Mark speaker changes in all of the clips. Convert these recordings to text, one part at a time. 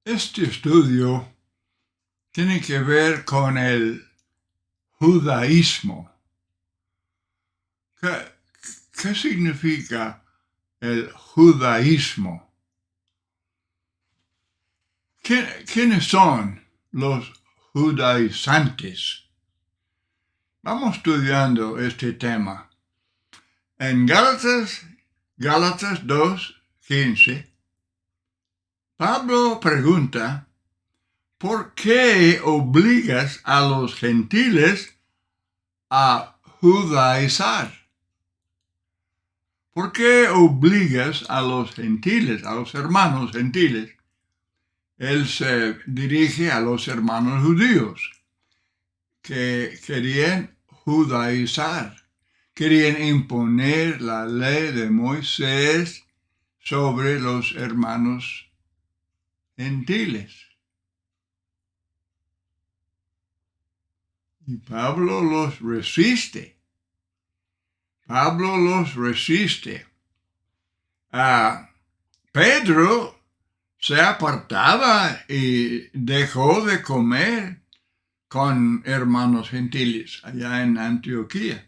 Speaker 1: Este estudio tiene que ver con el judaísmo. ¿Qué, qué significa el judaísmo? ¿Quiénes son los judaizantes? Vamos estudiando este tema. En Gálatas 2:15, Pablo pregunta, ¿por qué obligas a los gentiles a judaizar? ¿Por qué obligas a los gentiles, a los hermanos gentiles? Él se dirige a los hermanos judíos que querían judaizar, querían imponer la ley de Moisés sobre los hermanos gentiles. Y Pablo los resiste. Pedro se apartaba y dejó de comer con hermanos gentiles allá en Antioquía.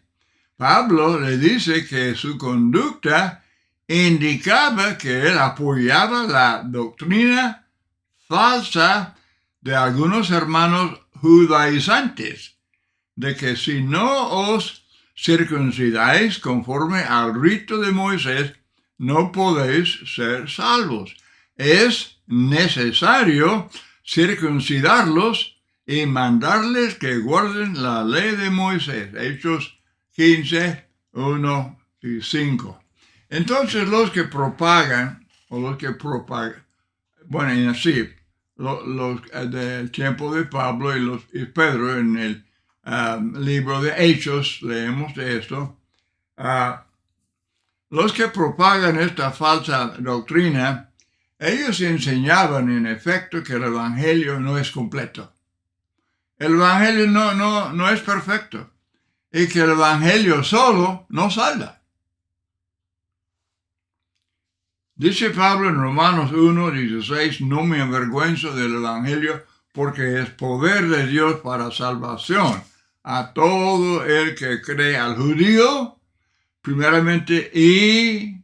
Speaker 1: Pablo le dice que su conducta indicaba que él apoyaba la doctrina falsa de algunos hermanos judaizantes, de que si no os circuncidáis conforme al rito de Moisés, no podéis ser salvos. Es necesario circuncidarlos y mandarles que guarden la ley de Moisés. Hechos 15, 1 y 5. Entonces los del tiempo de Pablo y Pedro en el libro de Hechos, leemos de esto, los que propagan esta falsa doctrina, ellos enseñaban en efecto que el Evangelio no es completo. El Evangelio no es perfecto y que el Evangelio solo no salva. Dice Pablo en Romanos 1:16, no me avergüenzo del Evangelio porque es poder de Dios para salvación a todo el que cree, al judío primeramente y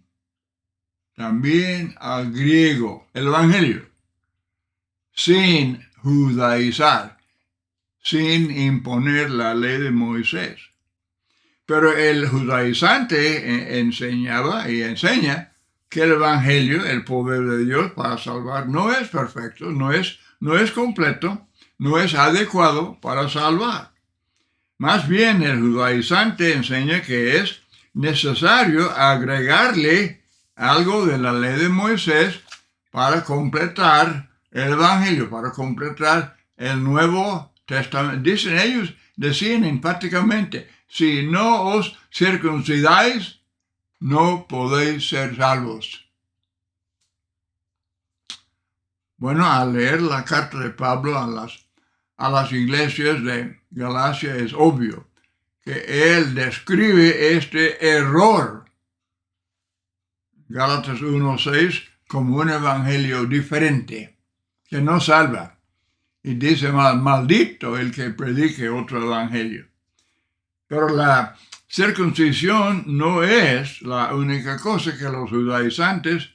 Speaker 1: también al griego. El Evangelio, sin judaizar, sin imponer la ley de Moisés. Pero el judaizante enseñaba y enseña que el Evangelio, el poder de Dios para salvar, no es perfecto, no es completo, no es adecuado para salvar. Más bien, el judaizante enseña que es necesario agregarle algo de la ley de Moisés para completar el Evangelio, para completar el Nuevo Testamento. Decían enfáticamente, si no os circuncidáis, no podéis ser salvos. Bueno, al leer la carta de Pablo a las iglesias de Galacia es obvio que él describe este error, Gálatas 1:6, como un evangelio diferente, que no salva. Y dice, maldito el que predique otro evangelio. Pero la circuncisión no es la única cosa que los judaizantes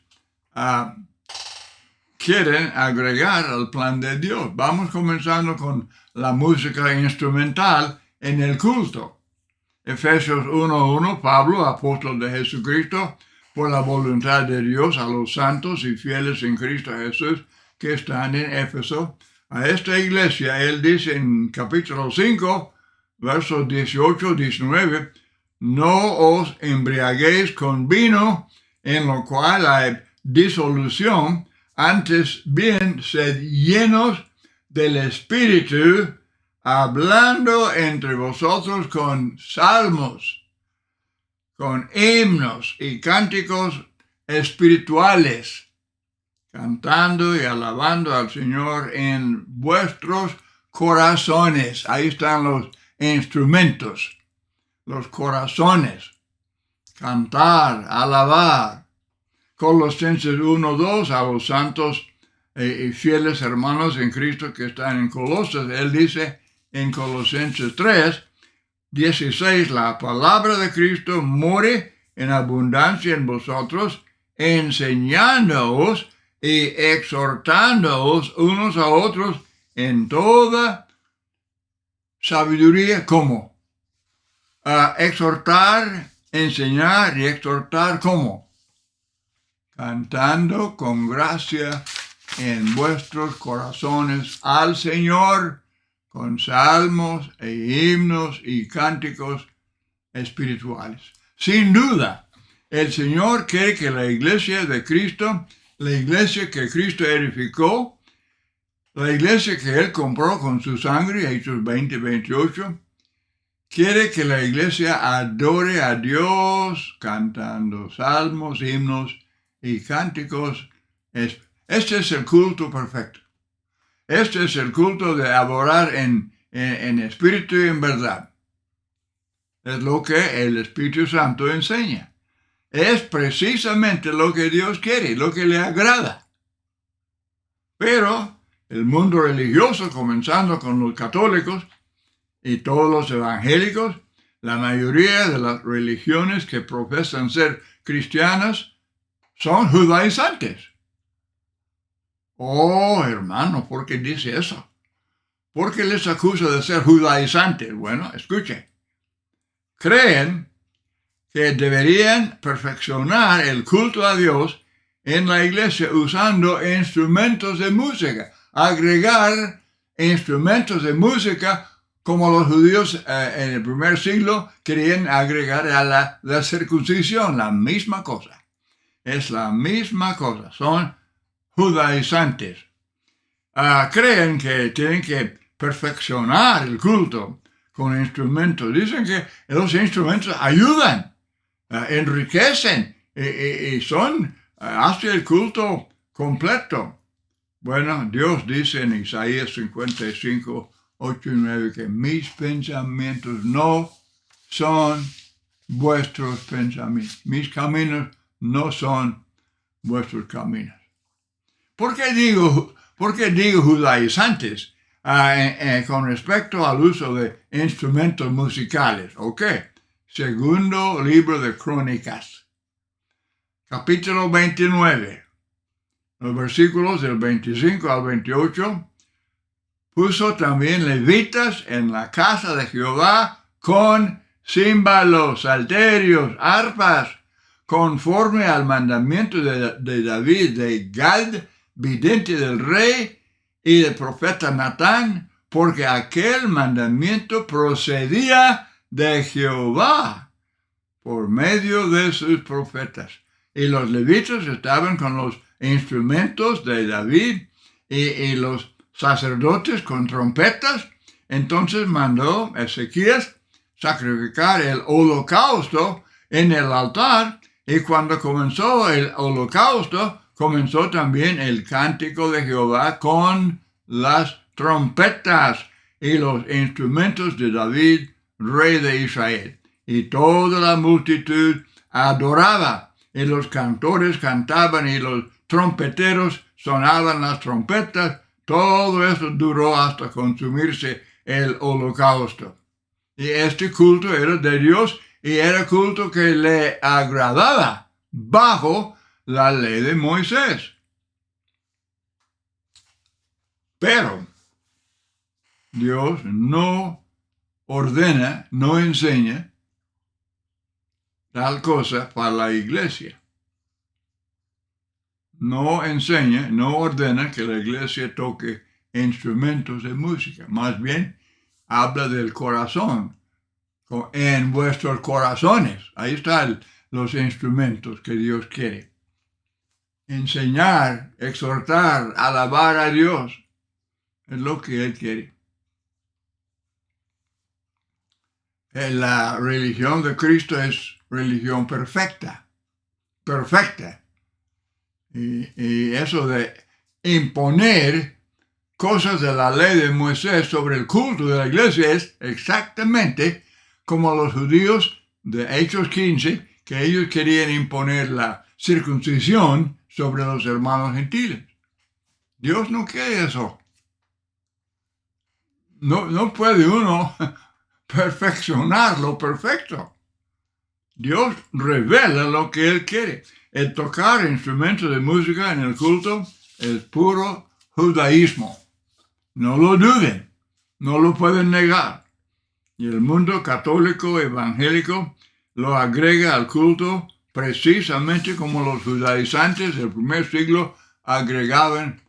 Speaker 1: quieren agregar al plan de Dios. Vamos comenzando con la música instrumental en el culto. Efesios 1:1, Pablo, apóstol de Jesucristo, por la voluntad de Dios, a los santos y fieles en Cristo Jesús que están en Éfeso. A esta iglesia, él dice en capítulo 5, versos 18-19, no os embriaguéis con vino, en lo cual hay disolución, antes bien sed llenos del Espíritu, hablando entre vosotros con salmos, con himnos y cánticos espirituales, cantando y alabando al Señor en vuestros corazones. Ahí están los instrumentos, los corazones. Cantar, alabar. Colosenses 1:2, a los santos y fieles hermanos en Cristo que están en Colosas. Él dice en Colosenses 3:16, la palabra de Cristo more en abundancia en vosotros, enseñándoos y exhortándoos unos a otros en toda sabiduría. ¿Cómo? Exhortar, enseñar y exhortar. ¿Cómo? Cantando con gracia en vuestros corazones al Señor, con salmos e himnos y cánticos espirituales. Sin duda, el Señor quiere que la iglesia de Cristo, la iglesia que Cristo edificó, la iglesia que Él compró con su sangre, Hechos 20:28, quiere que la iglesia adore a Dios cantando salmos, himnos y cánticos. Este es el culto perfecto. Este es el culto de adorar en espíritu y en verdad. Es lo que el Espíritu Santo enseña. Es precisamente lo que Dios quiere, lo que le agrada. Pero el mundo religioso, comenzando con los católicos y todos los evangélicos, la mayoría de las religiones que profesan ser cristianas son judaizantes. Oh, hermano, ¿por qué dice eso? ¿Por qué les acusa de ser judaizantes? Bueno, escuche. Creen que deberían perfeccionar el culto a Dios en la iglesia usando instrumentos de música, agregar instrumentos de música como los judíos en el primer siglo querían agregar a la circuncisión, la misma cosa. Es la misma cosa, son judaizantes. Creen que tienen que perfeccionar el culto con instrumentos. Dicen que los instrumentos ayudan, enriquecen y son hacia el culto completo. Bueno, Dios dice en Isaías 55:8 y 9 que mis pensamientos no son vuestros pensamientos. Mis caminos no son vuestros caminos. ¿Por qué digo judaizantes con respecto al uso de instrumentos musicales? Ok. Segundo libro de Crónicas, capítulo 29, los versículos del 25 al 28. Puso también levitas en la casa de Jehová con címbalos, salterios, arpas, conforme al mandamiento de David, de Gad, vidente del rey, y del profeta Natán, porque aquel mandamiento procedía de Jehová por medio de sus profetas. Y los levitas estaban con los instrumentos de David y los sacerdotes con trompetas. Entonces mandó Ezequías sacrificar el holocausto en el altar, y cuando comenzó el holocausto, comenzó también el cántico de Jehová con las trompetas y los instrumentos de David, rey de Israel. Y toda la multitud adoraba, y los cantores cantaban, y los trompeteros sonaban las trompetas. Todo eso duró hasta consumirse el holocausto. Y este culto era de Dios, y era culto que le agradaba bajo la ley de Moisés. Pero Dios no ordena, no enseña tal cosa para la iglesia. No enseña, no ordena que la iglesia toque instrumentos de música. Más bien, habla del corazón. En vuestros corazones. Ahí están los instrumentos que Dios quiere. Enseñar, exhortar, alabar a Dios es lo que Él quiere. La religión de Cristo es religión perfecta. Perfecta. Y eso de imponer cosas de la ley de Moisés sobre el culto de la iglesia es exactamente como los judíos de Hechos 15, que ellos querían imponer la circuncisión sobre los hermanos gentiles. Dios no quiere eso. No puede uno perfeccionar lo perfecto. Dios revela lo que Él quiere. El tocar instrumentos de música en el culto es puro judaísmo. No lo duden, no lo pueden negar. Y el mundo católico evangélico lo agrega al culto precisamente como los judaizantes del primer siglo agregaban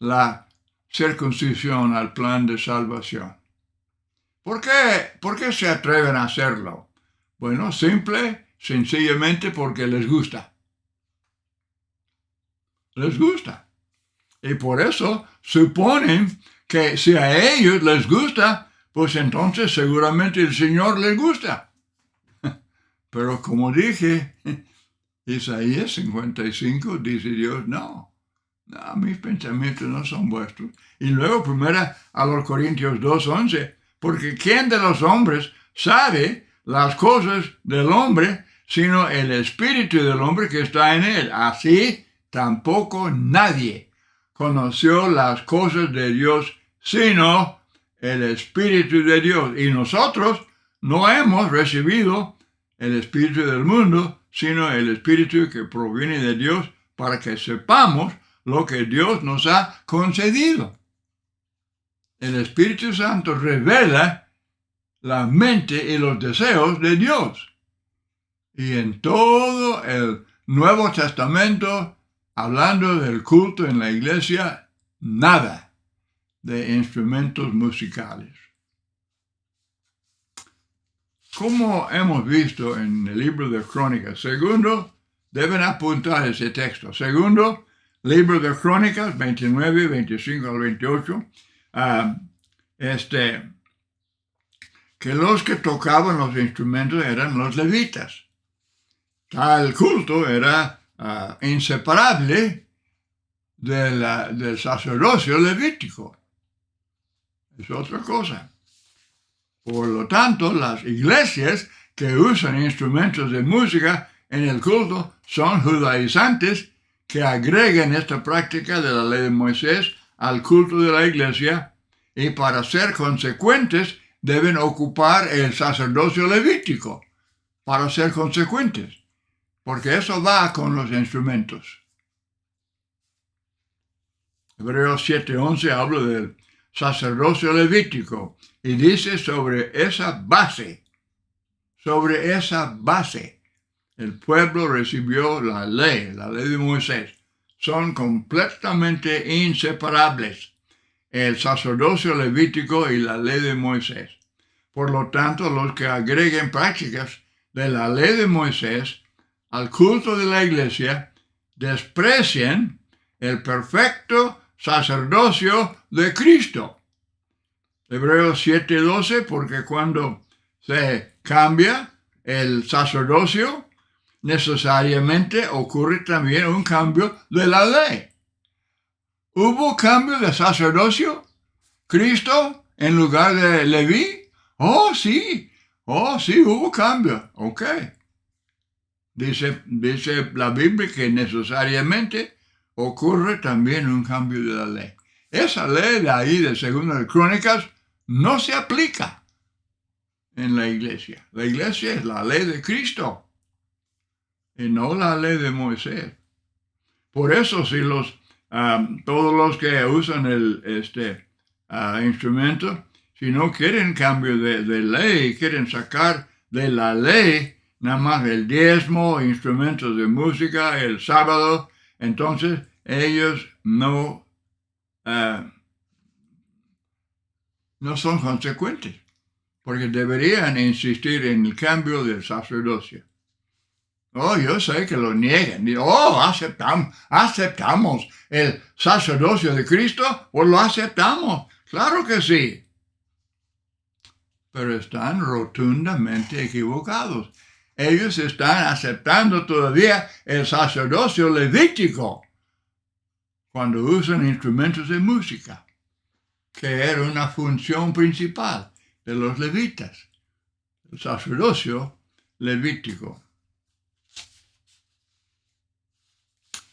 Speaker 1: la circuncisión al plan de salvación. ¿Por qué se atreven a hacerlo? Bueno, sencillamente porque les gusta. Les gusta. Y por eso suponen que si a ellos les gusta, pues entonces seguramente el Señor les gusta. Pero como dije, Isaías 55 dice Dios, no, mis pensamientos no son vuestros. Y luego primera a los Corintios 2:11, porque ¿quién de los hombres sabe las cosas del hombre, sino el espíritu del hombre que está en él? Así tampoco nadie conoció las cosas de Dios, sino el Espíritu de Dios. Y nosotros no hemos recibido el Espíritu del mundo, sino el Espíritu que proviene de Dios, para que sepamos lo que Dios nos ha concedido. El Espíritu Santo revela la mente y los deseos de Dios. Y en todo el Nuevo Testamento, hablando del culto en la iglesia, nada de instrumentos musicales. Como hemos visto en el libro de Crónicas, segundo, deben apuntar ese texto. Segundo, libro de Crónicas 29, 25 al 28, que los que tocaban los instrumentos eran los levitas. Tal culto era inseparable del sacerdocio levítico. Es otra cosa. Por lo tanto, las iglesias que usan instrumentos de música en el culto son judaizantes que agregan esta práctica de la ley de Moisés al culto de la iglesia, y para ser consecuentes deben ocupar el sacerdocio levítico para ser consecuentes, porque eso va con los instrumentos. Hebreos 7:11 habla del sacerdocio levítico y dice sobre esa base, el pueblo recibió la ley de Moisés. Son completamente inseparables el sacerdocio levítico y la ley de Moisés. Por lo tanto, los que agreguen prácticas de la ley de Moisés al culto de la iglesia desprecian el perfecto sacerdocio de Cristo. Hebreos 7:12, porque cuando se cambia el sacerdocio, necesariamente ocurre también un cambio de la ley. ¿Hubo cambio de sacerdocio? ¿Cristo en lugar de Leví? Oh, sí, hubo cambio. Ok. Dice la Biblia que necesariamente ocurre también un cambio de la ley. Esa ley de ahí de Segunda de Crónicas no se aplica en la iglesia. La iglesia es la ley de Cristo y no la ley de Moisés. Por eso si todos los que usan el instrumento, si no quieren cambio de ley, quieren sacar de la ley nada más el diezmo, instrumentos de música, el sábado, entonces ellos no son consecuentes, porque deberían insistir en el cambio del sacerdocio. Oh, yo sé que lo niegan. Oh, aceptamos el sacerdocio de Cristo, pues lo aceptamos. Claro que sí. Pero están rotundamente equivocados. Ellos están aceptando todavía el sacerdocio levítico cuando usan instrumentos de música, que era una función principal de los levitas, el sacerdocio levítico.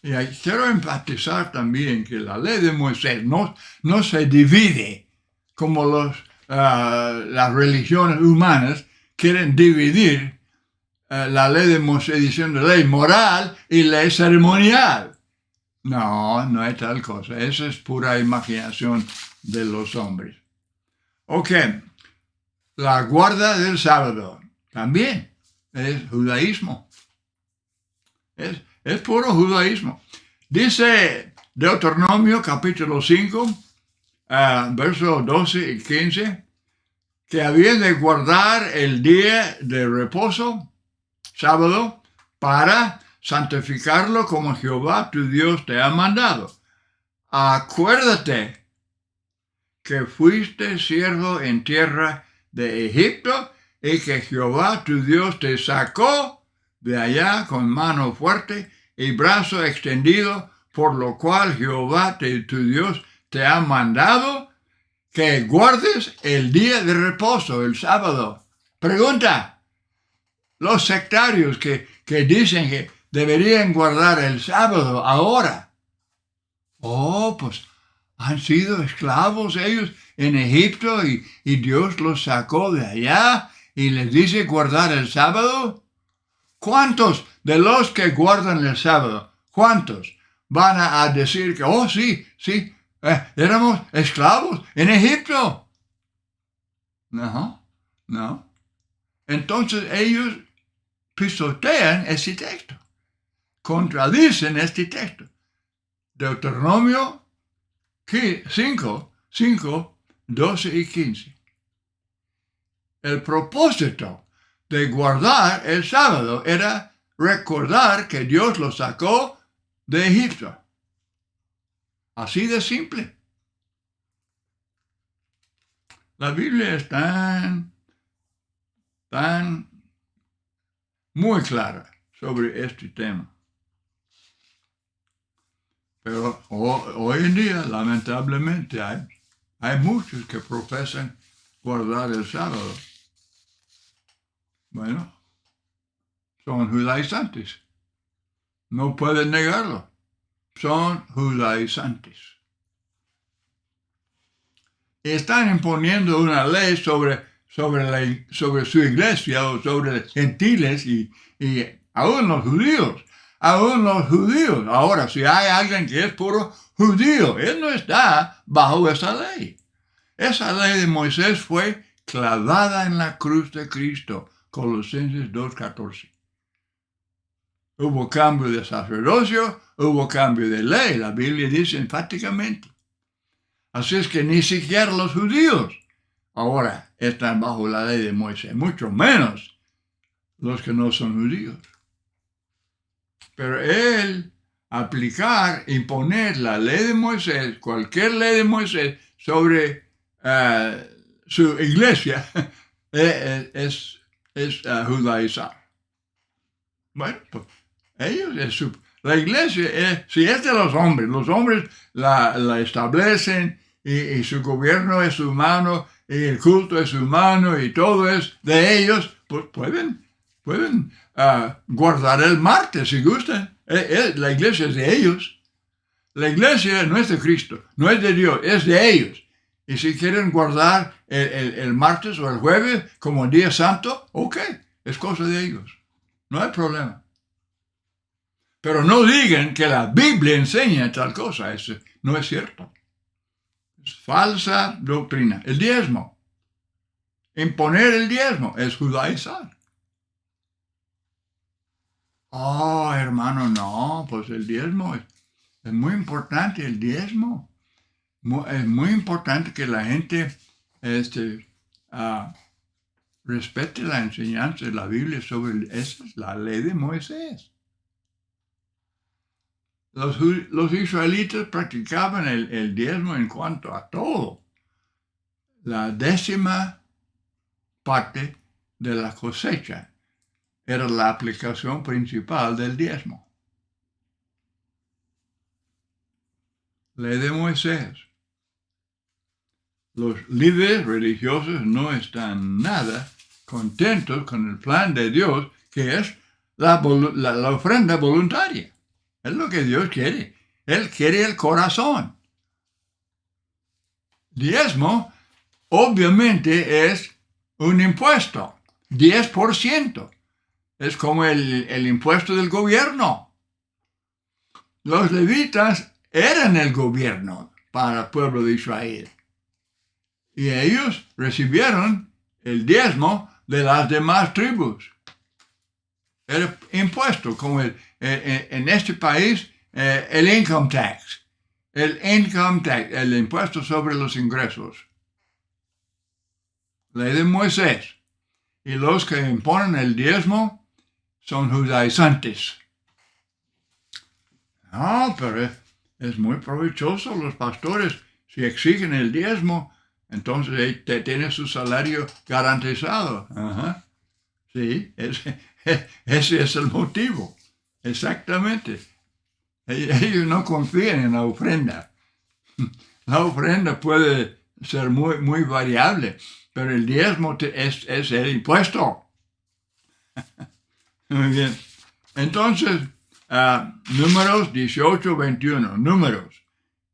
Speaker 1: Y quiero enfatizar también que la ley de Moisés no se divide como las religiones humanas quieren dividir la ley de Moisés diciendo ley moral y ley ceremonial. No hay tal cosa. Esa es pura imaginación de los hombres. Ok, la guarda del sábado también es judaísmo. Es puro judaísmo. Dice Deuteronomio capítulo 5, versos 12 y 15, que habían de guardar el día de reposo, sábado, para santificarlo como Jehová tu Dios te ha mandado. Acuérdate que fuiste siervo en tierra de Egipto y que Jehová tu Dios te sacó de allá con mano fuerte y brazo extendido, por lo cual Jehová tu Dios te ha mandado que guardes el día de reposo, el sábado. Pregunta, los sectarios que dicen que deberían guardar el sábado ahora. Pues han sido esclavos ellos en Egipto y Dios los sacó de allá y les dice guardar el sábado. ¿Cuántos de los que guardan el sábado, cuántos van a decir que, sí, éramos esclavos en Egipto? No. Entonces ellos pisotean este texto, contradicen este texto. Deuteronomio 5, 12 y 15. El propósito de guardar el sábado era recordar que Dios los sacó de Egipto. Así de simple. La Biblia es tan muy clara sobre este tema. Pero hoy en día, lamentablemente, hay muchos que profesan guardar el sábado. Bueno, son judaizantes. No pueden negarlo. Son judaizantes. Están imponiendo una ley sobre su iglesia o sobre los gentiles y aún los judíos. Ahora, si hay alguien que es puro judío, él no está bajo esa ley. Esa ley de Moisés fue clavada en la cruz de Cristo. Colosenses 2:14. Hubo cambio de sacerdocio, hubo cambio de ley. La Biblia dice enfáticamente. Así es que ni siquiera los judíos ahora están bajo la ley de Moisés, mucho menos los que no son judíos. Pero él imponer la ley de Moisés, cualquier ley de Moisés sobre su iglesia, es judaizar. Bueno, pues la iglesia, si es de los hombres la establecen y su gobierno es humano y el culto es humano y todo es de ellos, pues pueden guardar el martes si gustan. La iglesia es de ellos. La iglesia no es de Cristo, no es de Dios, es de ellos. Y si quieren guardar el martes o el jueves como día santo, ok, es cosa de ellos. No hay problema. Pero no digan que la Biblia enseña tal cosa. Eso no es cierto. Es falsa doctrina. El diezmo. Imponer el diezmo es judaizar. Hermano, no, pues el diezmo es muy importante, el diezmo. Es muy importante que la gente respete la enseñanza de la Biblia sobre esa es la ley de Moisés. Los israelitas practicaban el diezmo en cuanto a todo. La 10ª parte de la cosecha era la aplicación principal del diezmo. Ley de Moisés. Los líderes religiosos no están nada contentos con el plan de Dios, que es la ofrenda voluntaria. Es lo que Dios quiere. Él quiere el corazón. Diezmo, obviamente, es un impuesto. 10%. Es como el impuesto del gobierno. Los levitas eran el gobierno para el pueblo de Israel. Y ellos recibieron el diezmo de las demás tribus. Era impuesto, como en este país, el income tax. El income tax, el impuesto sobre los ingresos. Ley de Moisés. Y los que imponen el diezmo son judaizantes. No, pero es muy provechoso los pastores. Si exigen el diezmo, entonces tiene su salario garantizado. Ajá. Sí, ese es el motivo. Exactamente. Ellos no confían en la ofrenda. La ofrenda puede ser muy, muy variable, pero el diezmo es el impuesto. Muy bien. Entonces, Números 18:21. Números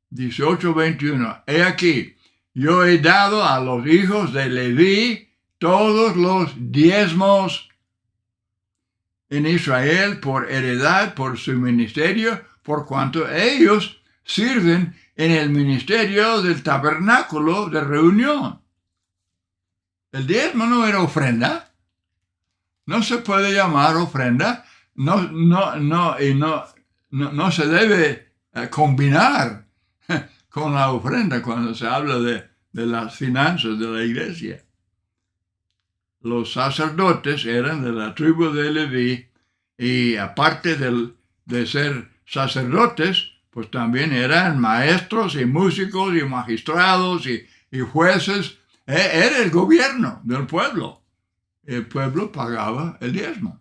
Speaker 1: 18:21. He aquí, yo he dado a los hijos de Leví todos los diezmos en Israel por heredad, por su ministerio, por cuanto ellos sirven en el ministerio del tabernáculo de reunión. El diezmo no era ofrenda. No se puede llamar ofrenda. No se debe combinar con la ofrenda cuando se habla de las finanzas de la iglesia. Los sacerdotes eran de la tribu de Leví y aparte de ser sacerdotes, pues también eran maestros y músicos y magistrados y jueces. Era el gobierno del pueblo. El pueblo pagaba el diezmo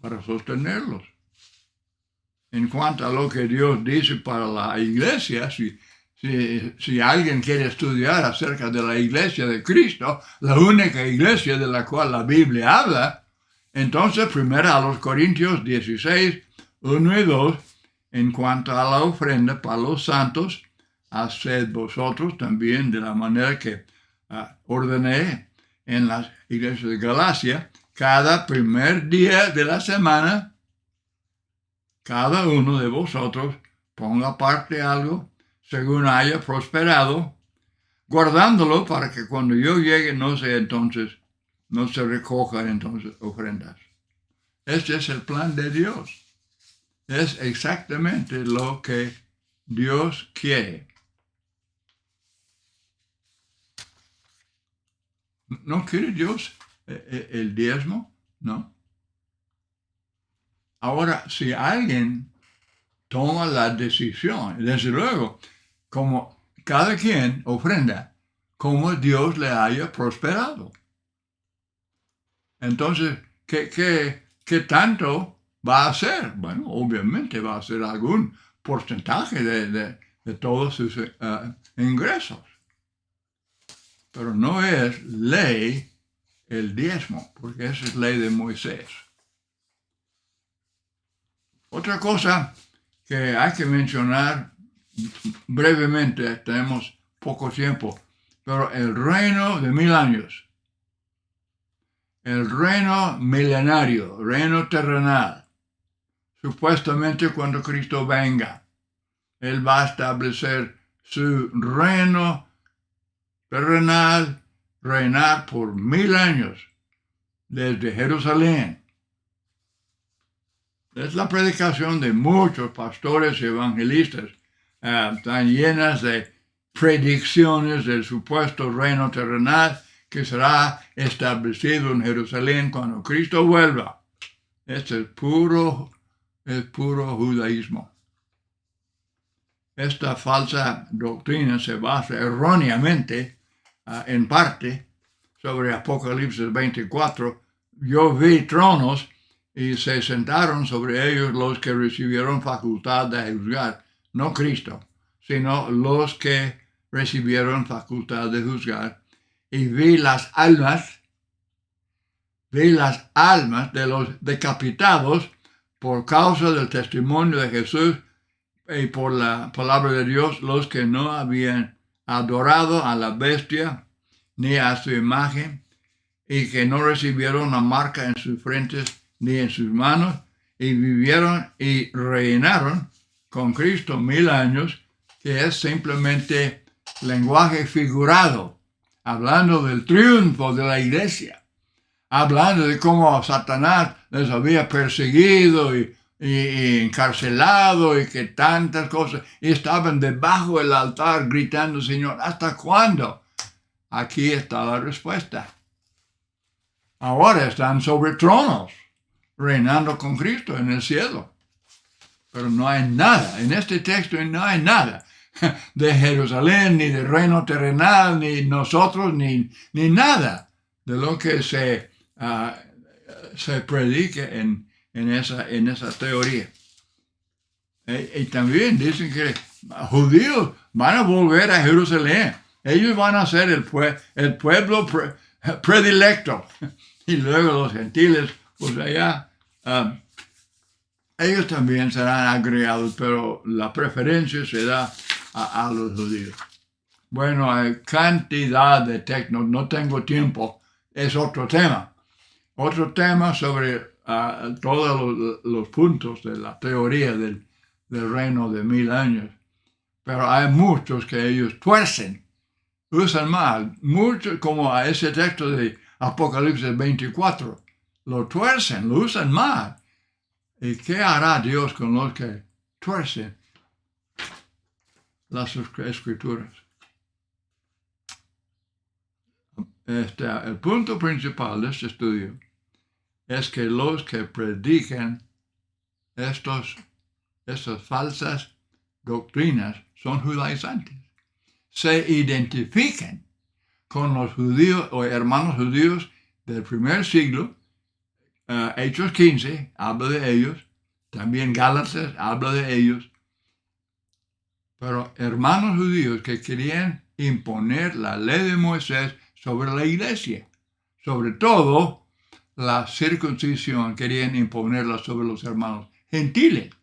Speaker 1: para sostenerlos. En cuanto a lo que Dios dice para la iglesia, si alguien quiere estudiar acerca de la iglesia de Cristo, la única iglesia de la cual la Biblia habla, entonces primero a los Corintios 16:1 y 2, en cuanto a la ofrenda para los santos, haced vosotros también de la manera que ordené en las iglesias de Galacia, cada primer día de la semana, cada uno de vosotros ponga aparte algo según haya prosperado, guardándolo para que cuando yo llegue no se recojan entonces ofrendas. Este es el plan de Dios. Es exactamente lo que Dios quiere. ¿No quiere Dios el diezmo? No. Ahora, si alguien toma la decisión, desde luego, como cada quien ofrenda, como Dios le haya prosperado. Entonces, ¿qué tanto va a hacer? Bueno, obviamente va a ser algún porcentaje de todos sus ingresos. Pero no es ley el diezmo, porque esa es ley de Moisés. Otra cosa que hay que mencionar brevemente, tenemos poco tiempo, pero el reino de 1000 años, el reino milenario, reino terrenal, supuestamente cuando Cristo venga, Él va a establecer su reino terrenal, reinar por 1000 años desde Jerusalén. Es la predicación de muchos pastores y evangelistas, tan llenas de predicciones del supuesto reino terrenal que será establecido en Jerusalén cuando Cristo vuelva. Este es puro judaísmo. Esta falsa doctrina se basa erróneamente, en parte, sobre Apocalipsis 24. Yo vi tronos y se sentaron sobre ellos los que recibieron facultad de juzgar, no Cristo, sino los que recibieron facultad de juzgar. Y vi las almas de los decapitados por causa del testimonio de Jesús y por la palabra de Dios, los que no habían adorado a la bestia ni a su imagen y que no recibieron una marca en sus frentes ni en sus manos y vivieron y reinaron con Cristo 1000 años, que es simplemente lenguaje figurado, hablando del triunfo de la iglesia, hablando de cómo Satanás les había perseguido y encarcelado y que tantas cosas, y estaban debajo del altar gritando, Señor, ¿hasta cuándo? Aquí está la respuesta. Ahora están sobre tronos, reinando con Cristo en el cielo. Pero no hay nada, en este texto no hay nada de Jerusalén, ni de reino terrenal, ni nosotros, ni nada de lo que se predique en esa teoría. Y también dicen que judíos van a volver a Jerusalén. Ellos van a ser el pueblo predilecto. Y luego los gentiles, pues allá, ellos también serán agregados, pero la preferencia se da a los judíos. Bueno, hay cantidad de textos, no tengo tiempo, es otro tema. Otro tema sobre todos los puntos de la teoría del reino de 1000 años. Pero hay muchos que ellos tuercen, usan mal, muchos como a ese texto de Apocalipsis 24, lo tuercen, lo usan mal. ¿Y qué hará Dios con los que tuercen las escrituras? El punto principal de este estudio es que los que predican estas falsas doctrinas son judaizantes. Se identifican con los judíos o hermanos judíos del primer siglo. Hechos 15 habla de ellos, también Gálatas habla de ellos, pero hermanos judíos que querían imponer la ley de Moisés sobre la iglesia, sobre todo la circuncisión, querían imponerla sobre los hermanos gentiles.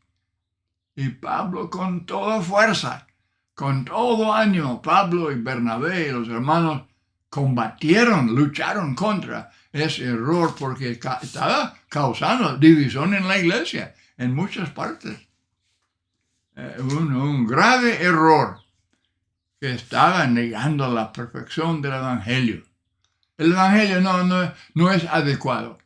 Speaker 1: Y Pablo con toda fuerza, con todo ánimo, Pablo y Bernabé y los hermanos combatieron, lucharon contra ese error porque estaba causando división en la iglesia en muchas partes. Un grave error que estaba negando la perfección del evangelio. El evangelio no es adecuado.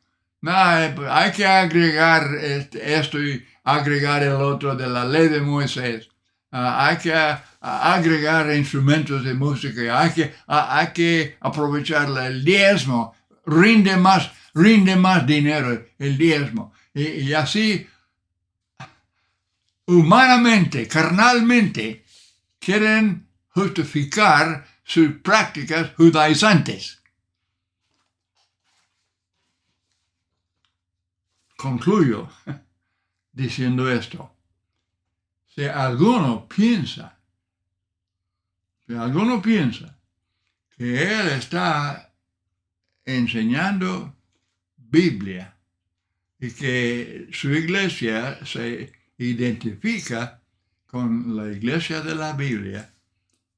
Speaker 1: Hay que agregar esto y agregar el otro de la ley de Moisés. Hay que agregar instrumentos de música. Hay que aprovechar el diezmo. Rinde más dinero el diezmo. Y así, humanamente, carnalmente, quieren justificar sus prácticas judaizantes. Concluyo diciendo esto. Si alguno piensa que él está enseñando Biblia y que su iglesia se identifica con la iglesia de la Biblia,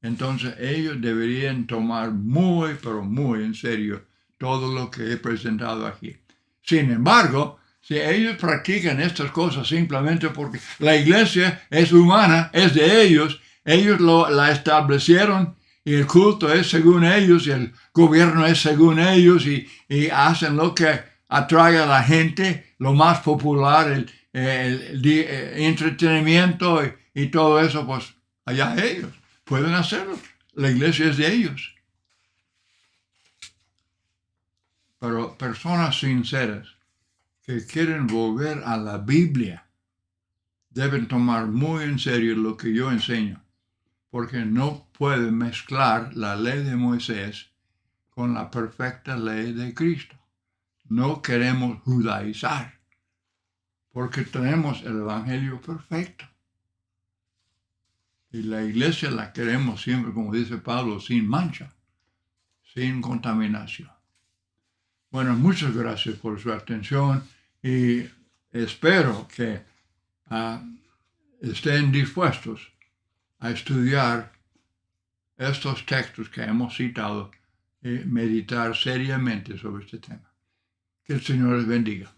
Speaker 1: entonces ellos deberían tomar muy, pero muy en serio todo lo que he presentado aquí. Sin embargo, si ellos practican estas cosas simplemente porque la iglesia es humana, es de ellos la establecieron y el culto es según ellos y el gobierno es según ellos y hacen lo que atrae a la gente, lo más popular, el entretenimiento y todo eso, pues allá ellos pueden hacerlo. La iglesia es de ellos. Pero personas sinceras que quieren volver a la Biblia deben tomar muy en serio lo que yo enseño, porque no pueden mezclar la ley de Moisés con la perfecta ley de Cristo. No queremos judaizar, porque tenemos el evangelio perfecto. Y la iglesia la queremos siempre, como dice Pablo, sin mancha, sin contaminación. Bueno, muchas gracias por su atención y espero que estén dispuestos a estudiar estos textos que hemos citado y meditar seriamente sobre este tema. Que el Señor les bendiga.